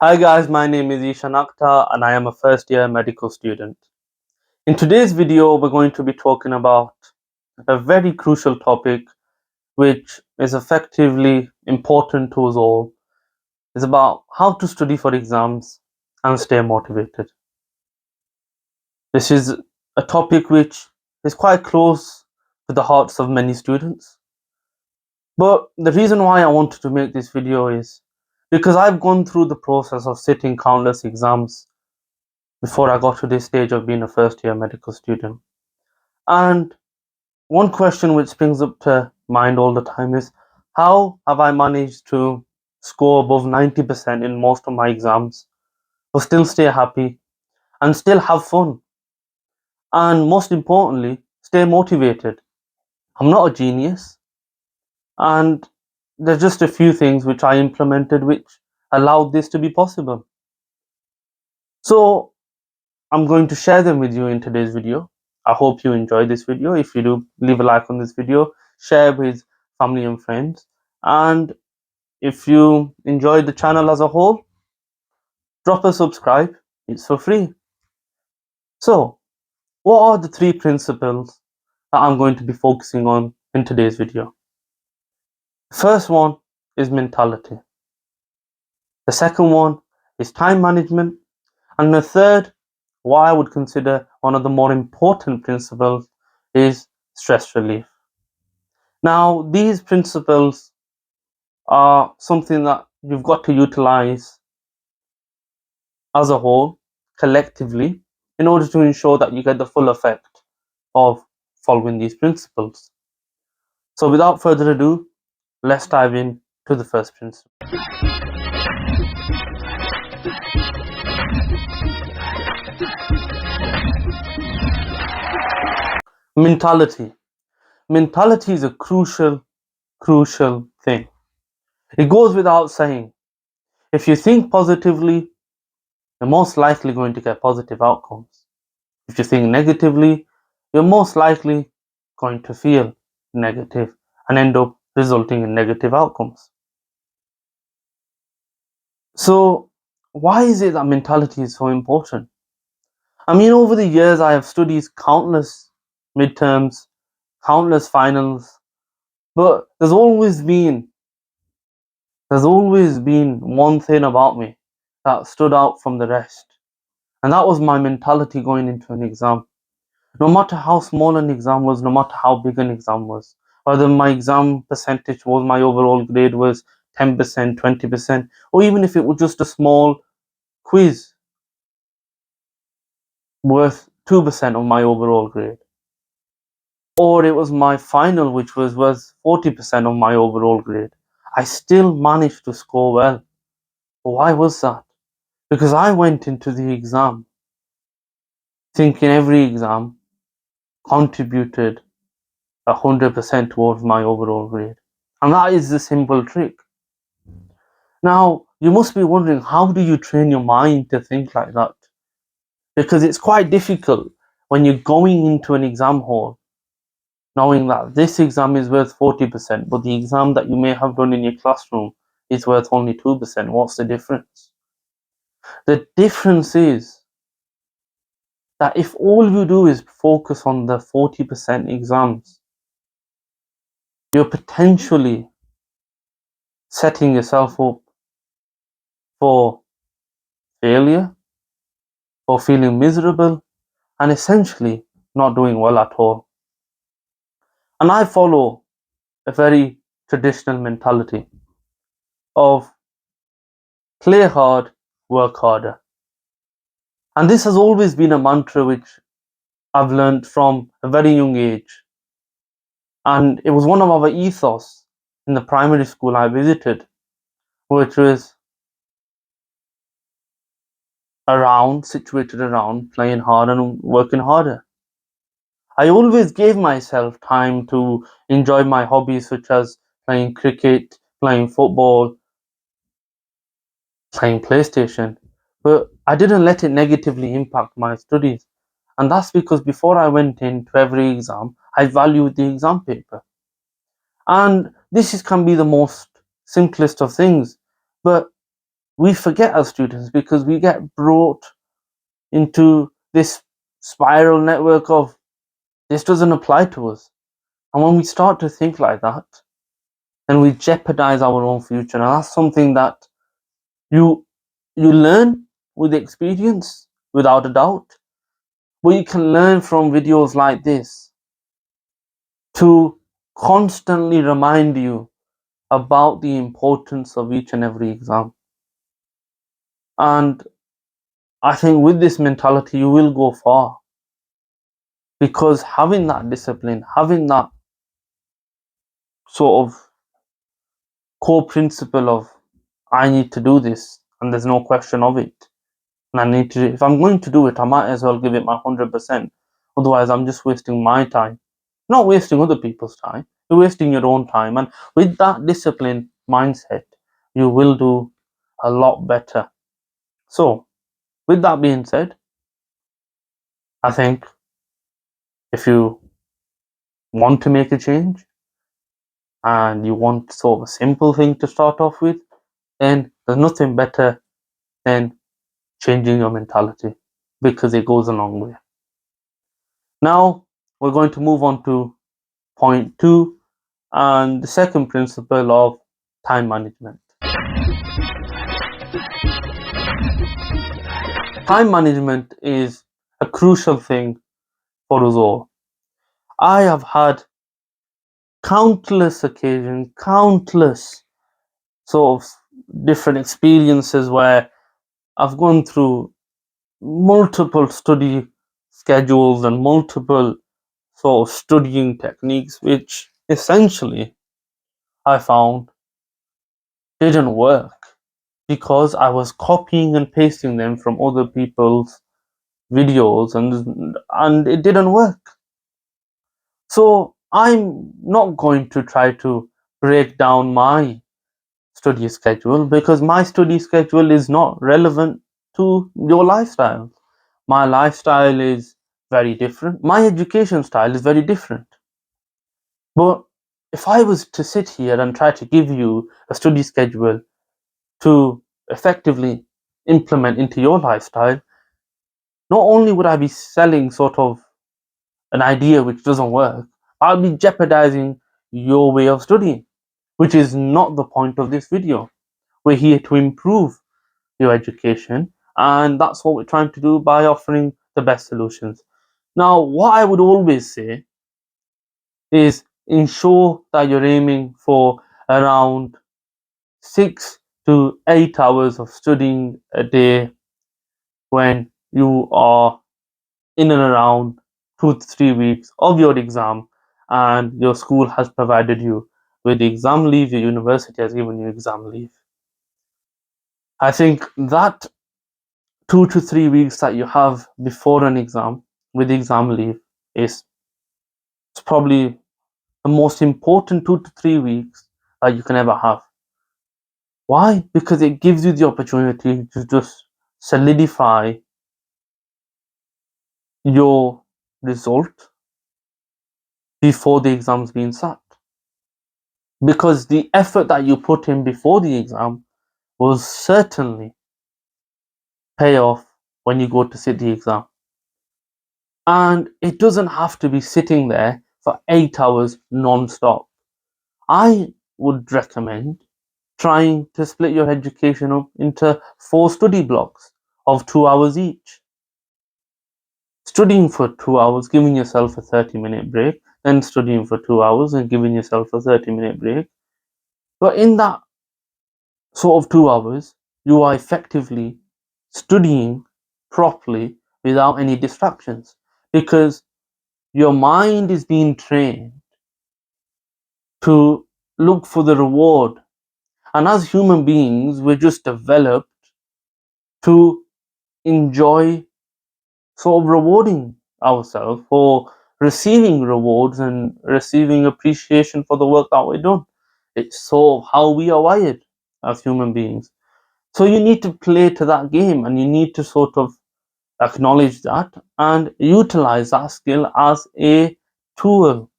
Hi guys, my name is Ishan Akhtar and I am a first year medical student. In today's video, we're going to be talking about a very crucial topic which is effectively important to us all. It's about how to study for exams and stay motivated. This is a topic which is quite close to the hearts of many students. But the reason why I wanted to make this video is because I've gone through the process of sitting countless exams before I got to this stage of being a first year medical student. And one question which springs up to mind all the time is how have I managed to score above 90% in most of my exams, but still stay happy and still have fun? And most importantly, stay motivated. I'm not a genius, and there's just a few things which I implemented which allowed this to be possible. So I'm going to share them with you in today's video. I hope you enjoy this video. If you do, leave a like on this video, share with family and friends. And if you enjoyed the channel as a whole, drop a subscribe. It's for free. So, what are the three principles that I'm going to be focusing on in today's video? The first one is mentality. The second one is time management. And the third, what I would consider one of the more important principles, is stress relief. Now, these principles are something that you've got to utilize as a whole, collectively, in order to ensure that you get the full effect of following these principles. So, without further ado, let's dive in to the first principle. Mentality. Mentality is a crucial thing. It goes without saying. If you think positively, you're most likely going to get positive outcomes. If you think negatively, you're most likely going to feel negative and end up resulting in negative outcomes. So, why is it that mentality is so important? I mean, over the years, I have studied countless midterms, countless finals, but there's always been one thing about me that stood out from the rest, and that was my mentality going into an exam. No matter how small an exam was, no matter how big an exam was, whether my exam percentage was, my overall grade was 10%, 20%, or even if it was just a small quiz worth 2% of my overall grade, or it was my final which was worth 40% of my overall grade, I still managed to score well. Why was that? Because I went into the exam thinking every exam contributed 100% towards my overall grade. And that is the simple trick. Now, you must be wondering, how do you train your mind to think like that? Because it's quite difficult when you're going into an exam hall knowing that this exam is worth 40%, but the exam that you may have done in your classroom is worth only 2%. What's the difference? The difference is that if all you do is focus on the 40% exams, you're potentially setting yourself up for failure, for feeling miserable, and essentially not doing well at all. And I follow a very traditional mentality of play hard, work harder. And this has always been a mantra which I've learned from a very young age. And it was one of our ethos in the primary school I visited, which was situated around playing hard and working harder. I always gave myself time to enjoy my hobbies such as playing cricket, playing football, playing PlayStation, but I didn't let it negatively impact my studies. And that's because before I went into every exam, I valued the exam paper. And can be the most simplest of things, but we forget as students because we get brought into this spiral network of this doesn't apply to us. And when we start to think like that, then we jeopardize our own future. And that's something that you you learn with experience, without a doubt. But you can learn from videos like this to constantly remind you about the importance of each and every exam. And I think with this mentality, you will go far, because having that discipline, having that sort of core principle of I need to do this and there's no question of it, and I need to, if I'm going to do it, I might as well give it my 100%. Otherwise, I'm just wasting my time, not wasting other people's time. You're wasting your own time. And with that discipline mindset, you will do a lot better. So, with that being said, I think if you want to make a change and you want sort of a simple thing to start off with, then there's nothing better than changing your mentality, because it goes a long way. Now, we're going to move on to point 2 and the second principle of time management. Time management is a crucial thing for us all. I have had countless occasions, countless sort of different experiences where I've gone through multiple study schedules and multiple sort of studying techniques, which essentially I found didn't work because I was copying and pasting them from other people's videos, and it didn't work. So I'm not going to try to break down my study schedule, because my study schedule is not relevant to your lifestyle. My lifestyle is very different. My education style is very different. But if I was to sit here and try to give you a study schedule to effectively implement into your lifestyle, not only would I be selling sort of an idea which doesn't work, I'll be jeopardizing your way of studying, which is not the point of this video. We're here to improve your education, and that's what we're trying to do by offering the best solutions. Now, what I would always say is ensure that you're aiming for around 6 to 8 hours of studying a day when you are in and around 2 to 3 weeks of your exam, and your school has provided you with exam leave, your university has given you exam leave. I think that 2 to 3 weeks that you have before an exam with exam leave is probably the most important 2 to 3 weeks that you can ever have. Why? Because it gives you the opportunity to just solidify your result before the exam's being sat. Because the effort that you put in before the exam will certainly pay off when you go to sit the exam. And it doesn't have to be sitting there for 8 hours non-stop. I would recommend trying to split your education up into 4 study blocks of 2 hours each. Studying for 2 hours, giving yourself a 30-minute break, then studying for 2 hours and giving yourself a 30-minute break. But in that sort of 2 hours, you are effectively studying properly without any distractions, because your mind is being trained to look for the reward. And as human beings, we're just developed to enjoy sort of rewarding ourselves for receiving rewards and receiving appreciation for the work that we've done. It's sort of how we are wired as human beings. So you need to play to that game, and you need to sort of acknowledge that and utilize that skill as a tool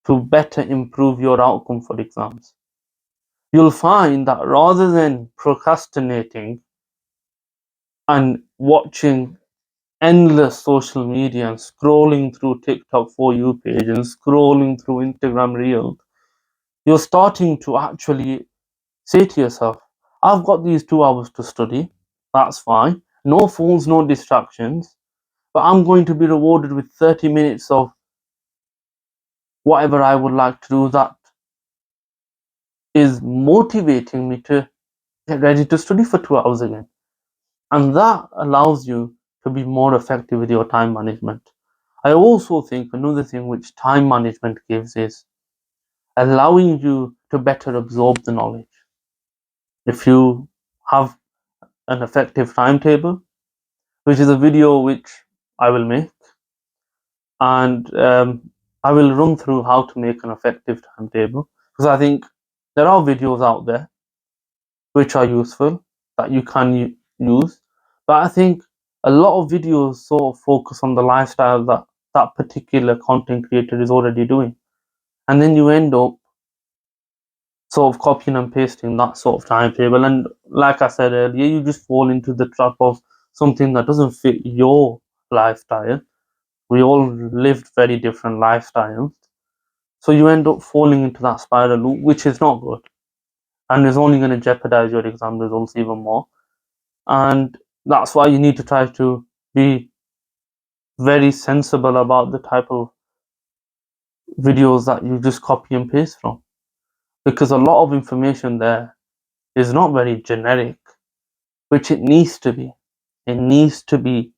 to better improve your outcome for exams. you'll find that rather than procrastinating and watching endless social media and scrolling through TikTok for you page and scrolling through Instagram Reels, you're starting to actually say to yourself, I've got these 2 hours to study, that's fine. No phones, no distractions, but I'm going to be rewarded with 30 minutes of whatever I would like to do that is motivating me to get ready to study for 2 hours again. And that allows you to be more effective with your time management. I also think another thing which time management gives is allowing you to better absorb the knowledge. If you have an effective timetable, which is a video which I will make, and I will run through how to make an effective timetable, because I think there are videos out there which are useful that you can use, but I think a lot of videos sort of focus on the lifestyle that that particular content creator is already doing, and then you end up sort of copying and pasting that sort of timetable, and like I said earlier, you just fall into the trap of something that doesn't fit your lifestyle. We all lived very different lifestyles, so you end up falling into that spiral loop, which is not good and is only going to jeopardize your exam results even more. And that's why you need to try to be very sensible about the type of videos that you just copy and paste from, because a lot of information there is not very generic, which it needs to be. It needs to be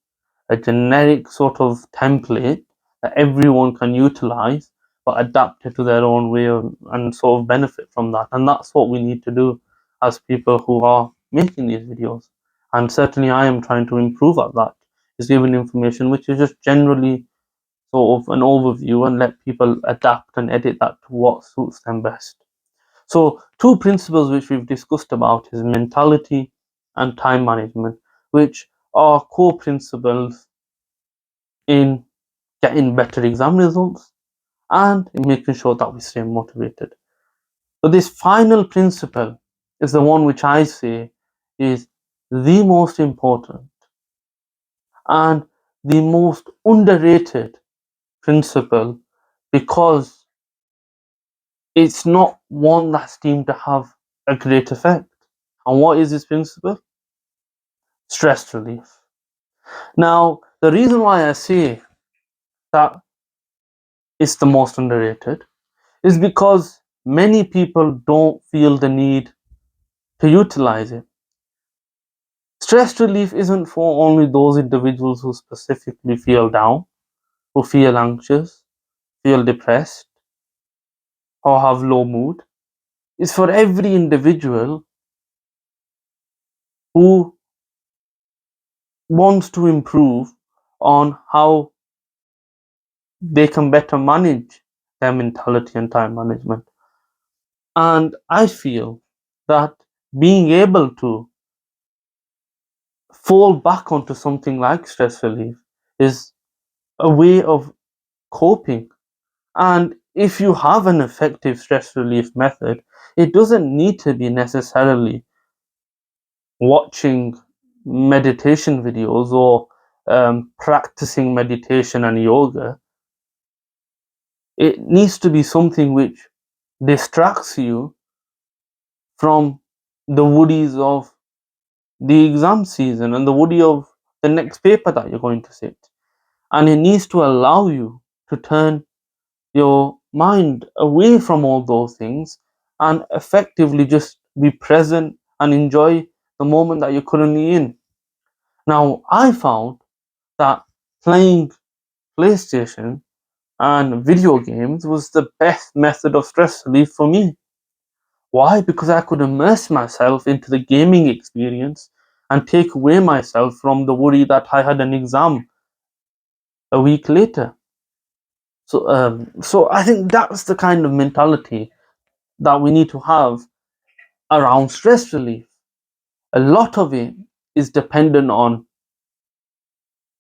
a generic sort of template that everyone can utilize, but adapt it to their own way and sort of benefit from that. And that's what we need to do as people who are making these videos. And certainly I am trying to improve at that, is giving information which is just generally sort of an overview and let people adapt and edit that to what suits them best. So two principles which we've discussed about is mentality and time management, which are core principles in getting better exam results and in making sure that we stay motivated. But this final principle is the one which I say is the most important and the most underrated principle, because it's not one that's deemed to have a great effect. And what is this principle? Stress relief. Now, the reason why I say that it's the most underrated is because many people don't feel the need to utilize it. Stress relief isn't for only those individuals who specifically feel down, who feel anxious, feel depressed, or have low mood. It's for every individual who wants to improve on how they can better manage their mentality and time management. And I feel that being able to fall back onto something like stress relief is a way of coping. And if you have an effective stress relief method, it doesn't need to be necessarily watching meditation videos or practicing meditation and yoga. It needs to be something which distracts you from the worries of the exam season and the worry of the next paper that you're going to sit. And it needs to allow you to turn your mind away from all those things and effectively just be present and enjoy the moment that you're currently in. Now, I found that playing PlayStation and video games was the best method of stress relief for me. Why? Because I could immerse myself into the gaming experience and take away myself from the worry that I had an exam a week later. So I think that's the kind of mentality that we need to have around stress relief. A lot of it is dependent on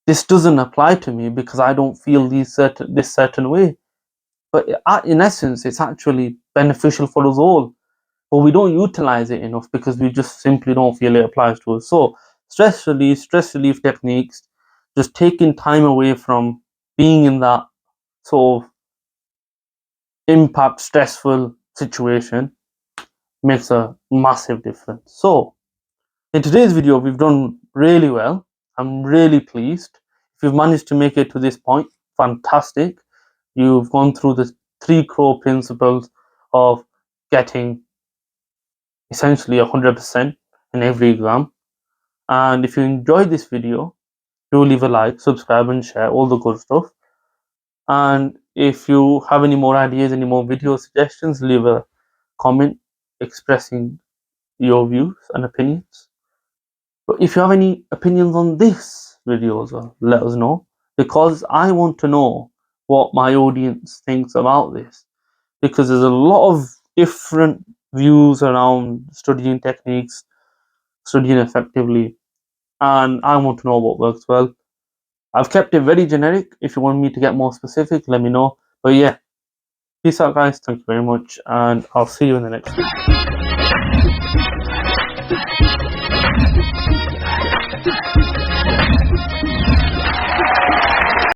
this doesn't apply to me because I don't feel this certain way. But in essence, it's actually beneficial for us all. but we don't utilize it enough because we just simply don't feel it applies to us. So stress relief techniques, just taking time away from being in that sort of impact stressful situation makes a massive difference. So in today's video, we've done really well. I'm really pleased. If you've managed to make it to this point, fantastic. You've gone through the 3 core principles of getting essentially 100% in every exam. And if you enjoyed this video, do leave a like, subscribe and share, all the good stuff. And if you have any more ideas, any more video suggestions, leave a comment expressing your views and opinions. But if you have any opinions on this video as well, let us know, because I want to know what my audience thinks about this, because there's a lot of different views around studying techniques, studying effectively, and I want to know what works well. I've kept it very generic. If you want me to get more specific, let me know. But yeah, peace out guys, thank you very much, and I'll see you in the next video.